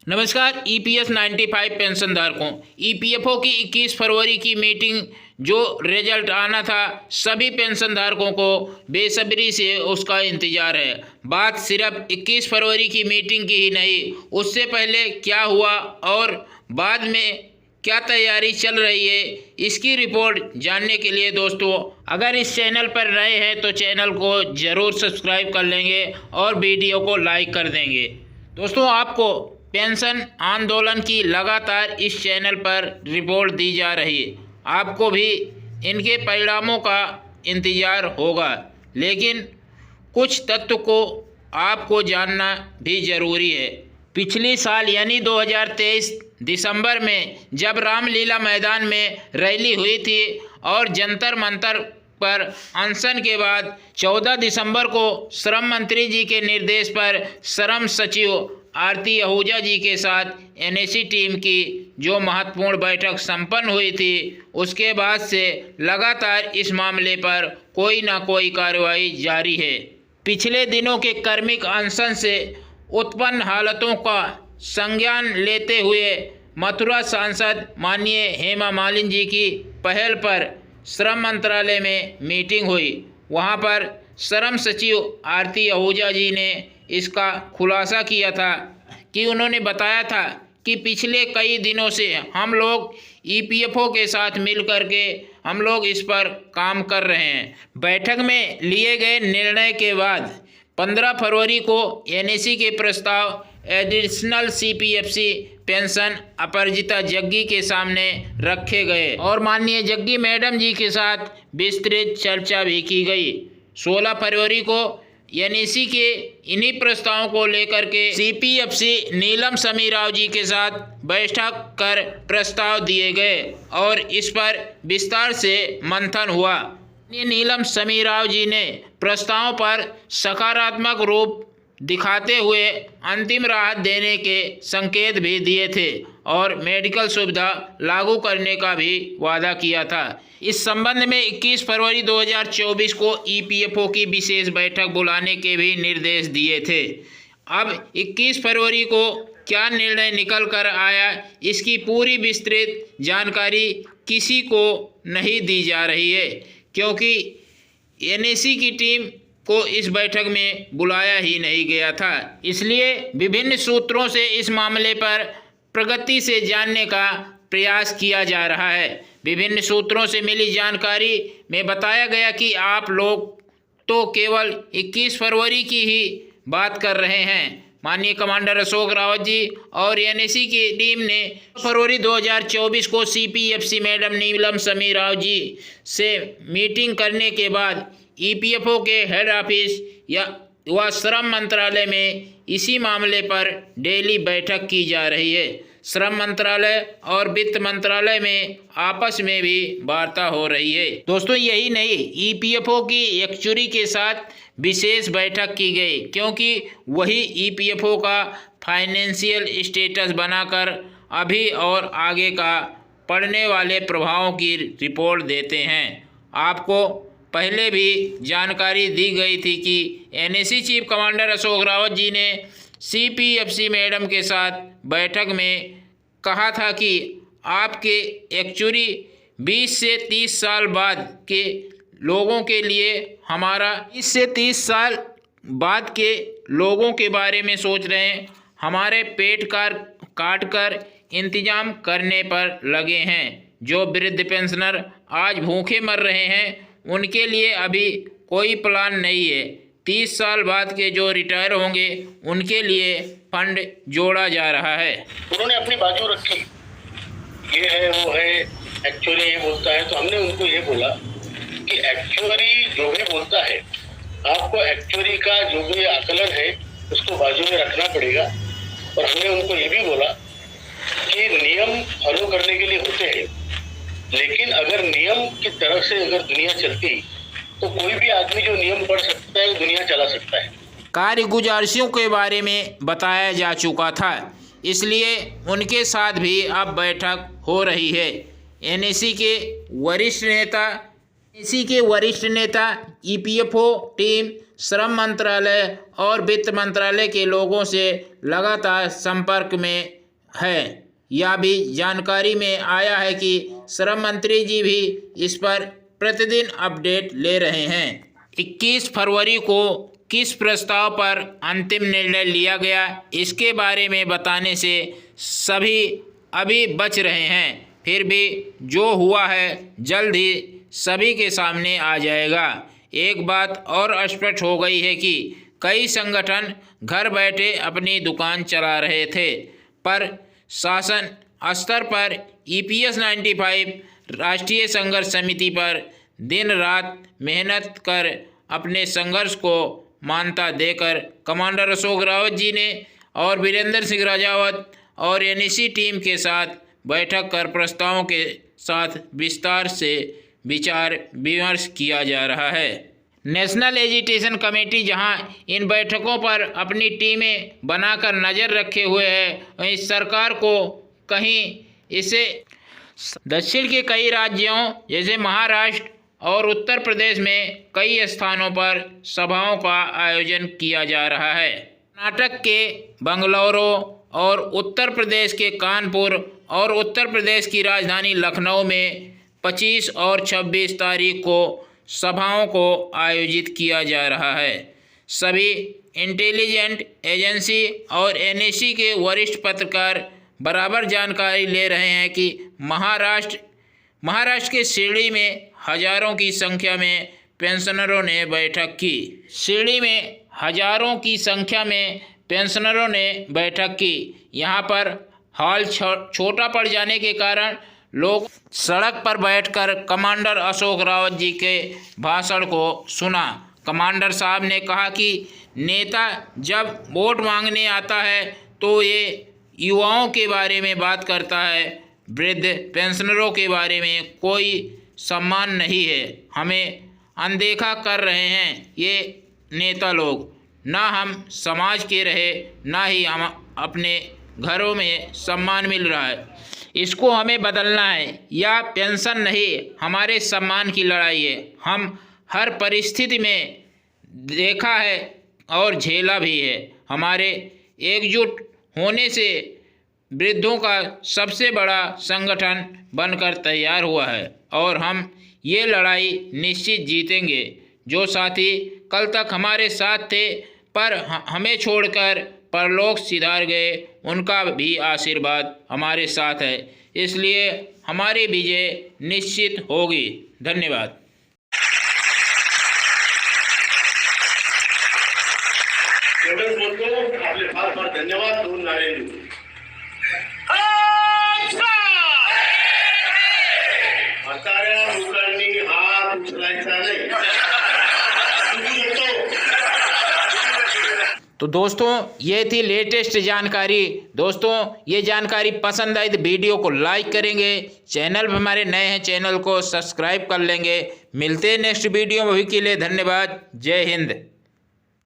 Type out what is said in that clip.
नमस्कार। EPS 95 pension धारकों, EPFO की 21 फरवरी की मीटिंग जो रिजल्ट आना था, सभी पेंशन धारकों को बेसब्री से उसका इंतजार है। बात सिर्फ 21 फरवरी की मीटिंग की ही नहीं, उससे पहले क्या हुआ और बाद में क्या तैयारी चल रही है, इसकी रिपोर्ट जानने के लिए दोस्तों, अगर इस चैनल पर नए हैं तो चैनल को ज़रूर सब्सक्राइब कर लेंगे और वीडियो को लाइक कर देंगे। दोस्तों, आपको पेंशन आंदोलन की लगातार इस चैनल पर रिपोर्ट दी जा रही है, आपको भी इनके परिणामों का इंतज़ार होगा, लेकिन कुछ तथ्य को आपको जानना भी ज़रूरी है। पिछले साल यानी 2023 दिसंबर में जब रामलीला मैदान में रैली हुई थी और जंतर मंतर पर अनशन के बाद 14 दिसंबर को श्रम मंत्री जी के निर्देश पर श्रम सचिव आरती आहूजा जी के साथ एनएसी टीम की जो महत्वपूर्ण बैठक संपन्न हुई थी, उसके बाद से लगातार इस मामले पर कोई ना कोई कार्रवाई जारी है। पिछले दिनों के कार्मिक अनशन से उत्पन्न हालातों का संज्ञान लेते हुए मथुरा सांसद माननीय हेमा मालिनी जी की पहल पर श्रम मंत्रालय में मीटिंग हुई। वहां पर श्रम सचिव आरती आहूजा जी ने इसका खुलासा किया था कि उन्होंने बताया था कि पिछले कई दिनों से हम लोग ईपीएफओ के साथ मिल कर के हम लोग इस पर काम कर रहे हैं। बैठक में लिए गए निर्णय के बाद 15 फरवरी को एनएसी के प्रस्ताव एडिशनल सीपीएफसी पेंशन अपराजिता जग्गी के सामने रखे गए और माननीय जग्गी मैडम जी के साथ विस्तृत चर्चा भी की गई। 16 फरवरी को एनएसी के इन्हीं प्रस्तावों को लेकर के सीपीएफसी नीलम समीर राव जी के साथ बैठक कर प्रस्ताव दिए गए और इस पर विस्तार से मंथन हुआ। नीलम समीर राव जी ने प्रस्तावों पर सकारात्मक रूप दिखाते हुए अंतिम राहत देने के संकेत भी दिए थे और मेडिकल सुविधा लागू करने का भी वादा किया था। इस संबंध में 21 फरवरी 2024 को ईपीएफओ की विशेष बैठक बुलाने के भी निर्देश दिए थे। अब 21 फरवरी को क्या निर्णय निकल कर आया, इसकी पूरी विस्तृत जानकारी किसी को नहीं दी जा रही है, क्योंकि एनएसी की टीम को इस बैठक में बुलाया ही नहीं गया था। इसलिए विभिन्न सूत्रों से इस मामले पर प्रगति से जानने का प्रयास किया जा रहा है। विभिन्न सूत्रों से मिली जानकारी में बताया गया कि आप लोग तो केवल 21 फरवरी की ही बात कर रहे हैं। माननीय कमांडर अशोक रावत जी और एनएसी की टीम ने फरवरी 2024 को सीपीएफसी मैडम नीलम समीर राव जी से मीटिंग करने के बाद ईपीएफओ के हेड ऑफिस व श्रम मंत्रालय में इसी मामले पर डेली बैठक की जा रही है। श्रम मंत्रालय और वित्त मंत्रालय में आपस में भी वार्ता हो रही है। दोस्तों, यही नहीं, ईपीएफओ की एक्चुरी के साथ विशेष बैठक की गई, क्योंकि वही ईपीएफओ का फाइनेंशियल स्टेटस बनाकर अभी और आगे का पड़ने वाले प्रभावों की रिपोर्ट देते हैं। आपको पहले भी जानकारी दी गई थी कि NAC chief commander Ashok Rawat ji ने सीपीएफसी मैडम के साथ बैठक में कहा था कि आपके एक्चुरी 20 से 30 साल बाद के लोगों के लिए हमारा 20 से 30 साल बाद के लोगों के बारे में सोच रहे हैं, हमारे पेट काट कर इंतजाम करने पर लगे हैं। जो वृद्ध पेंशनर आज भूखे मर रहे हैं, उनके लिए अभी कोई प्लान नहीं है। 30 साल बाद के जो रिटायर होंगे, उनके लिए फंड जोड़ा जा रहा है। उन्होंने अपनी बाजू रखी, ये है वो है, एक्चुअली ये बोलता है, तो हमने उनको ये बोला कि एक्चुअली जो भी बोलता है, आपको एक्चुअली का जो भी आकलन है उसको बाजू में रखना पड़ेगा। और हमने उनको ये भी बोला कि नियम फॉलो करने के लिए होते हैं, लेकिन अगर नियम की तरफ से अगर दुनिया चलती तो कोई भी आदमी जो नियम पढ़ सकता है दुनिया चला सकता है। कार्यगुजारिशों के बारे में बताया जा चुका था, इसलिए उनके साथ भी अब बैठक हो रही है। एनएसी के वरिष्ठ नेता ईपीएफओ टीम, श्रम मंत्रालय और वित्त मंत्रालय के लोगों से लगातार संपर्क में है। यह भी जानकारी में आया है कि श्रम मंत्री जी भी इस पर प्रतिदिन अपडेट ले रहे हैं। 21 फरवरी को किस प्रस्ताव पर अंतिम निर्णय लिया गया, इसके बारे में बताने से सभी अभी बच रहे हैं। फिर भी जो हुआ है जल्द ही सभी के सामने आ जाएगा। एक बात और स्पष्ट हो गई है कि कई संगठन घर बैठे अपनी दुकान चला रहे थे, पर शासन स्तर पर EPS 95 राष्ट्रीय संघर्ष समिति पर दिन रात मेहनत कर अपने संघर्ष को मान्यता देकर कमांडर अशोक रावत जी ने और वीरेंद्र सिंह राजावत और NEC टीम के साथ बैठक कर प्रस्तावों के साथ विस्तार से विचार विमर्श किया जा रहा है। नेशनल एजुकेशन कमेटी जहां इन बैठकों पर अपनी टीमें बनाकर नज़र रखे हुए है, वहीं सरकार को कहीं इसे दक्षिण के कई राज्यों जैसे महाराष्ट्र और उत्तर प्रदेश में कई स्थानों पर सभाओं का आयोजन किया जा रहा है। कर्नाटक के बंगलुरु और उत्तर प्रदेश के कानपुर और उत्तर प्रदेश की राजधानी लखनऊ में 25 और 26 तारीख को सभाओं को आयोजित किया जा रहा है। सभी इंटेलिजेंस एजेंसी और NEC के वरिष्ठ पत्रकार बराबर जानकारी ले रहे हैं कि महाराष्ट्र के शिरडी में हजारों की संख्या में पेंशनरों ने बैठक की। शिरडी में हजारों की संख्या में पेंशनरों ने बैठक की। यहाँ पर हॉल छोटा पड़ जाने के कारण लोग सड़क पर बैठकर कमांडर अशोक रावत जी के भाषण को सुना। कमांडर साहब ने कहा कि नेता जब वोट मांगने आता है तो ये युवाओं के बारे में बात करता है, वृद्ध पेंशनरों के बारे में कोई सम्मान नहीं है। हमें अनदेखा कर रहे हैं ये नेता लोग। ना हम समाज के रहे, ना ही हम अपने घरों में सम्मान मिल रहा है। इसको हमें बदलना है। यह पेंशन नहीं, हमारे सम्मान की लड़ाई है। हम हर परिस्थिति में देखा है और झेला भी है। हमारे एकजुट होने से वृद्धों का सबसे बड़ा संगठन बनकर तैयार हुआ है और हम ये लड़ाई निश्चित जीतेंगे। जो साथी कल तक हमारे साथ थे पर हमें छोड़कर परलोक सिधार गए, उनका भी आशीर्वाद हमारे साथ है, इसलिए हमारी विजय निश्चित होगी। धन्यवाद। आपले फार फार धन्यवाद। दोन नारे म्हाताऱ्या लोकांनी हात उचलायचा नाही। तो दोस्तों ये थी लेटेस्ट जानकारी। दोस्तों ये जानकारी पसंद आई तो वीडियो को लाइक करेंगे, चैनल पर हमारे नए हैं चैनल को सब्सक्राइब कर लेंगे। मिलते हैं नेक्स्ट वीडियो में, अभी के लिए धन्यवाद। जय हिंद।